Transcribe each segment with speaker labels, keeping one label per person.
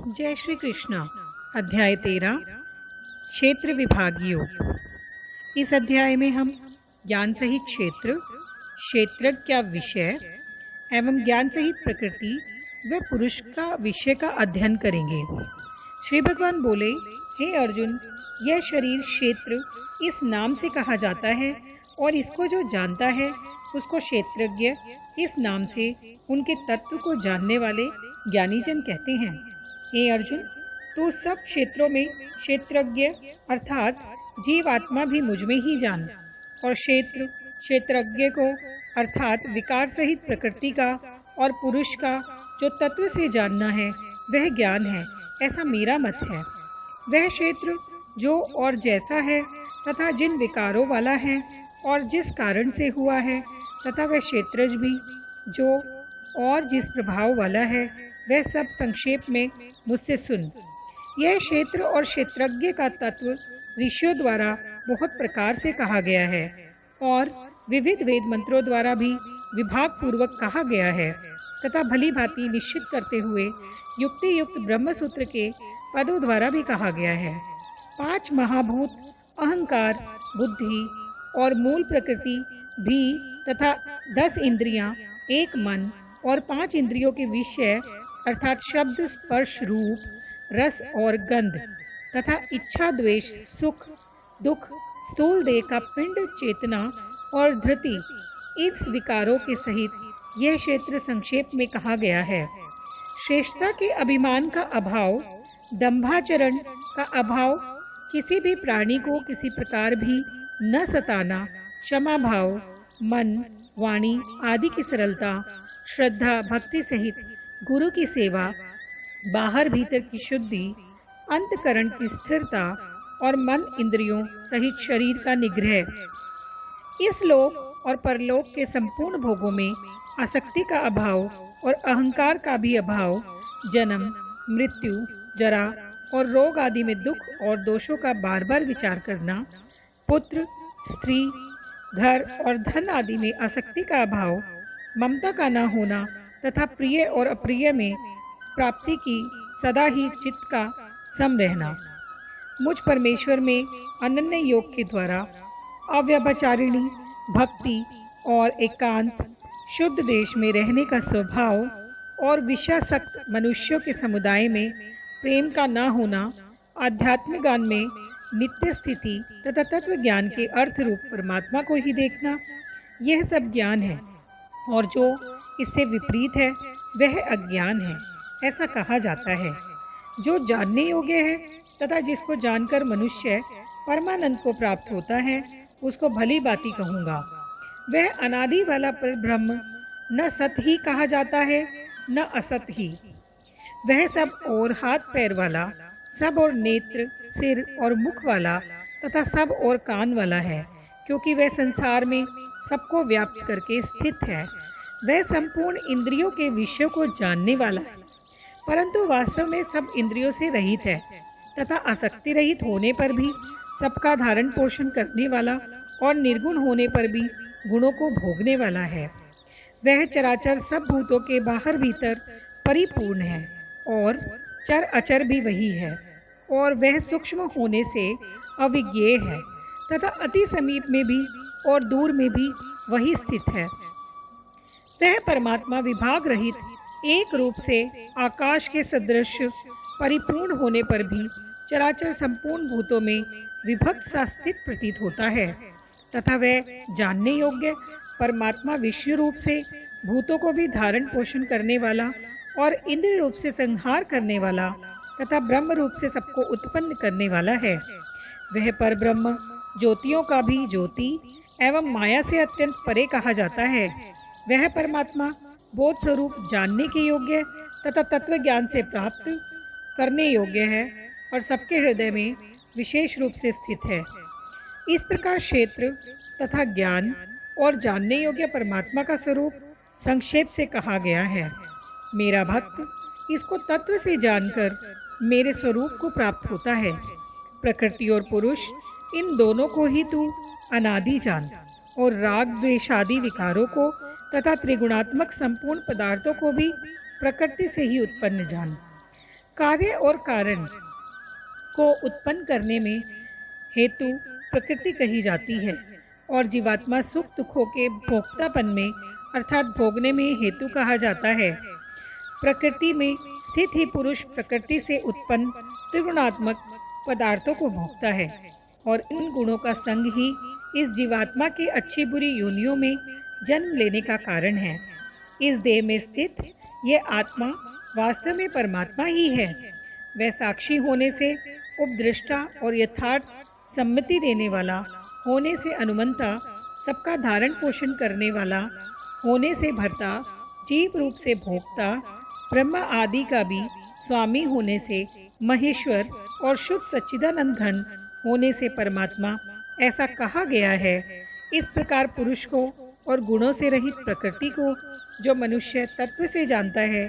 Speaker 1: जय श्री कृष्णा। अध्याय 13 क्षेत्र विभाग योग। इस अध्याय में हम ज्ञान सहित क्षेत्र, क्षेत्रज्ञ का विषय एवं ज्ञान सहित प्रकृति व पुरुष का विषय का अध्ययन करेंगे। श्री भगवान बोले, हे अर्जुन, यह शरीर क्षेत्र इस नाम से कहा जाता है और इसको जो जानता है उसको क्षेत्रज्ञ इस नाम से उनके तत्व को जानने वाले ज्ञानी जन कहते हैं। हे अर्जुन, तो सब क्षेत्रों में क्षेत्रज्ञ अर्थात जीवात्मा भी मुझ में ही जान, और क्षेत्र क्षेत्रज्ञ को अर्थात विकार सहित प्रकृति का और पुरुष का जो तत्व से जानना है वह ज्ञान है, ऐसा मेरा मत है। वह क्षेत्र जो और जैसा है तथा जिन विकारों वाला है और जिस कारण से हुआ है, तथा वह क्षेत्रज भी जो और जिस प्रभाव वाला है, वह सब संक्षेप में मुझसे सुन। यह क्षेत्र और क्षेत्रज्ञ का तत्व ऋषियों द्वारा बहुत प्रकार से कहा गया है और विविध वेद मंत्रों द्वारा भी विभाग पूर्वक कहा गया है तथा भली भांति निश्चित करते हुए युक्ति युक्त ब्रह्म सूत्र के पदों द्वारा भी कहा गया है। 5 महाभूत अहंकार, बुद्धि और मूल प्रकृति भी तथा 10 इंद्रियां, 1 मन और 5 इंद्रियों के विषय अर्थात शब्द, स्पर्श, रूप, रस और गंध तथा इच्छा, द्वेष, सुख, दुख, स्थूल देह का पिंड, चेतना और धृति, इस विकारों के सहित यह क्षेत्र संक्षेप में कहा गया है। श्रेष्ठता के अभिमान का अभाव, दंभाचरण का अभाव, किसी भी प्राणी को किसी प्रकार भी न सताना, क्षमा भाव, मन, वाणी आदि की सरलता, श्रद्धा, भक्ति सहित गुरु की सेवा, बाहर भीतर की शुद्धि, अंतकरण की स्थिरता और मन इंद्रियों सहित शरीर का निग्रह, इस लोक और परलोक के संपूर्ण भोगों में आसक्ति का अभाव और अहंकार का भी अभाव, जन्म, मृत्यु, जरा और रोग आदि में दुख और दोषों का बार बार विचार करना, पुत्र, स्त्री, घर और धन आदि में आसक्ति का अभाव, ममता का न होना तथा प्रिय और अप्रिय में प्राप्ति की सदा ही चित्त का सम रहना, मुझ परमेश्वर में अनन्य योग के द्वारा अव्यभिचारिणी भक्ति और एकांत शुद्ध देश में रहने का स्वभाव और विषयासक्त मनुष्यों के समुदाय में प्रेम का न होना, आध्यात्मिक ज्ञान में नित्य स्थिति तथा तत्व ज्ञान के अर्थ रूप परमात्मा को ही देखना, यह सब ज्ञान है और जो इससे विपरीत है वह अज्ञान है, ऐसा कहा जाता है। जो जानने योग्य है तथा जिसको जानकर मनुष्य परमानंद को प्राप्त होता है, उसको भली बाती कहूँगा। वह अनादि वाला परब्रह्म न सत ही कहा जाता है न असत ही। वह सब और हाथ पैर वाला, सब और नेत्र, सिर और मुख वाला तथा सब और कान वाला है, क्योंकि वह संसार में सबको व्याप्त करके स्थित है। वह संपूर्ण इंद्रियों के विषयों को जानने वाला है, परंतु वास्तव में सब इंद्रियों से रहित है तथा आसक्ति रहित होने पर भी सबका धारण पोषण करने वाला और निर्गुण होने पर भी गुणों को भोगने वाला है। वह चराचर सब भूतों के बाहर भीतर परिपूर्ण है और चर अचर भी वही है, और वह सूक्ष्म होने से अविज्ञेय है तथा अति समीप में भी और दूर में भी वही स्थित है। वह परमात्मा विभाग रहित एक रूप से आकाश के सदृश परिपूर्ण होने पर भी चराचर संपूर्ण भूतों में विभक्त सा स्थित प्रतीत होता है तथा वह जानने योग्य परमात्मा विश्व रूप से भूतों को भी धारण पोषण करने वाला और इंद्र रूप से संहार करने वाला तथा ब्रह्म रूप से सबको उत्पन्न करने वाला है। वह परब्रह्म ज्योतियों का भी ज्योति एवं माया से अत्यंत परे कहा जाता है। वह परमात्मा बोध स्वरूप जानने के योग्य तथा तत्व ज्ञान से प्राप्त करने योग्य है और सबके हृदय में विशेष रूप से स्थित है। इस प्रकार क्षेत्र तथा ज्ञान और जानने योग्य परमात्मा का स्वरूप संक्षेप से कहा गया है। मेरा भक्त इसको तत्व से जानकर मेरे स्वरूप को प्राप्त होता है। प्रकृति और पुरुष इन दोनों को ही तू अनादि जान और राग द्वेषादि विकारों को तथा त्रिगुणात्मक संपूर्ण पदार्थों को भी प्रकृति से ही उत्पन्न जान। कार्य और कारण को उत्पन्न करने में हेतु प्रकृति कही जाती है और जीवात्मा सुख दुखों के भोक्तापन में अर्थात भोगने में हेतु कहा जाता है। प्रकृति में स्थित ही पुरुष प्रकृति से उत्पन्न त्रिगुणात्मक पदार्थों को भोगता है और इन गुणों का संग ही इस जीवात्मा के अच्छी बुरी योनियों में जन्म लेने का कारण है। इस देह में स्थित ये आत्मा वास्तव में परमात्मा ही है। वह साक्षी होने से उपदृष्टा और यथार्थ सम्मति देने वाला होने से अनुमंता, सबका धारण पोषण करने वाला होने से भर्ता, जीव रूप से भोक्ता, ब्रह्म आदि का भी स्वामी होने से महेश्वर और शुद्ध सच्चिदानंद घन होने से परमात्मा ऐसा कहा गया है। इस प्रकार पुरुष को और गुणों से रहित प्रकृति को जो मनुष्य तत्व से जानता है,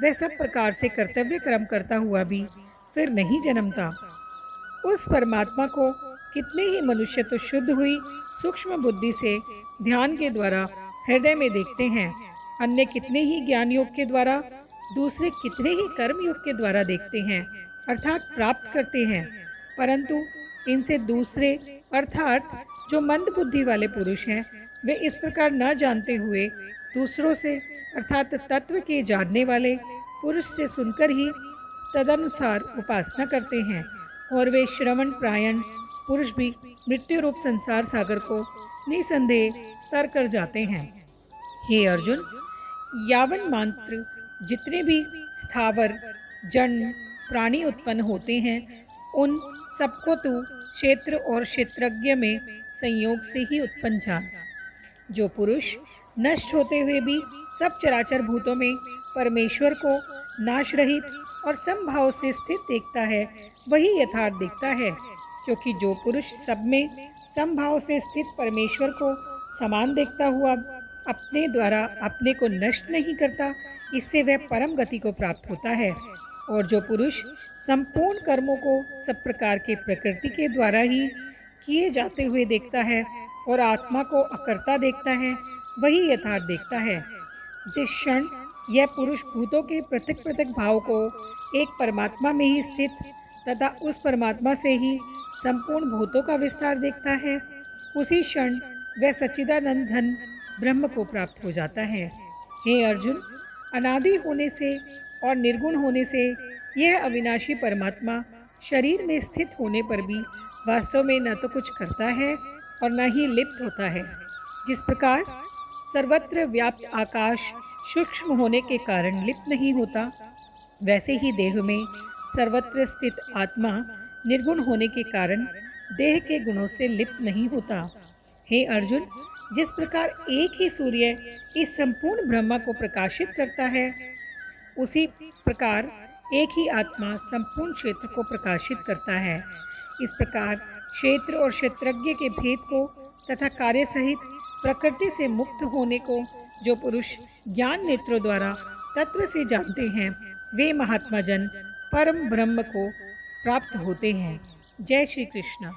Speaker 1: वह सब प्रकार से कर्तव्य कर्म करता हुआ भी फिर नहीं जन्मता। उस परमात्मा को कितने ही मनुष्य तो शुद्ध हुई सूक्ष्म बुद्धि से ध्यान के द्वारा हृदय में देखते हैं, अन्य कितने ही ज्ञान योग के द्वारा, दूसरे कितने ही कर्म योग के द्वारा देखते हैं अर्थात प्राप्त करते हैं। परंतु इनसे दूसरे अर्थात जो मंद बुद्धि वाले पुरुष हैं, वे इस प्रकार न जानते हुए दूसरों से अर्थात तत्व के जानने वाले पुरुष से सुनकर ही तदनुसार उपासना करते हैं और वे श्रवण प्रायण पुरुष भी मृत्यु रूप संसार सागर को निसंदेह तर कर जाते हैं। हे अर्जुन, यावन मात्र जितने भी स्थावर जन प्राणी उत्पन्न होते हैं, उन सबको तू क्षेत्र और क्षेत्रज्ञ में संयोग से ही उत्पन्न जान। जो पुरुष नष्ट होते हुए भी सब चराचर भूतों में परमेश्वर को नाश रहित और समभाव से स्थित देखता है, वही यथार्थ देखता है। क्योंकि जो पुरुष सब में समभाव से स्थित परमेश्वर को समान देखता हुआ अपने द्वारा अपने को नष्ट नहीं करता, इससे वह परम गति को प्राप्त होता है। और जो पुरुष संपूर्ण कर्मों को सब प्रकार के प्रकृति के द्वारा ही किए जाते हुए देखता है और आत्मा को अकर्ता देखता है, वही यथार्थ देखता है। जिस क्षण यह पुरुष भूतों के पृथक पृथक भाव को एक परमात्मा में ही स्थित तथा उस परमात्मा से ही संपूर्ण भूतों का विस्तार देखता है, उसी क्षण वह सच्चिदानंद घन ब्रह्म को प्राप्त हो जाता है। हे अर्जुन, अनादि होने से और निर्गुण होने से यह अविनाशी परमात्मा शरीर में स्थित होने पर भी वास्तव में न तो कुछ करता है और न ही लिप्त होता है। जिस प्रकार सर्वत्र व्याप्त आकाश सूक्ष्म होने के कारण लिप्त नहीं होता, वैसे ही देह में सर्वत्र स्थित आत्मा निर्गुण होने के कारण देह के गुणों से लिप्त नहीं होता। हे अर्जुन, जिस प्रकार एक ही सूर्य इस संपूर्ण ब्रह्मा को प्रकाशित करता है, उसी प्रकार एक ही आत्मा संपूर्ण क्षेत्र को प्रकाशित करता है। इस प्रकार क्षेत्र और क्षेत्रज्ञ के भेद को तथा कार्य सहित प्रकृति से मुक्त होने को जो पुरुष ज्ञान नेत्रों द्वारा तत्व से जानते हैं, वे महात्मा जन परम ब्रह्म को प्राप्त होते हैं। जय श्री कृष्ण।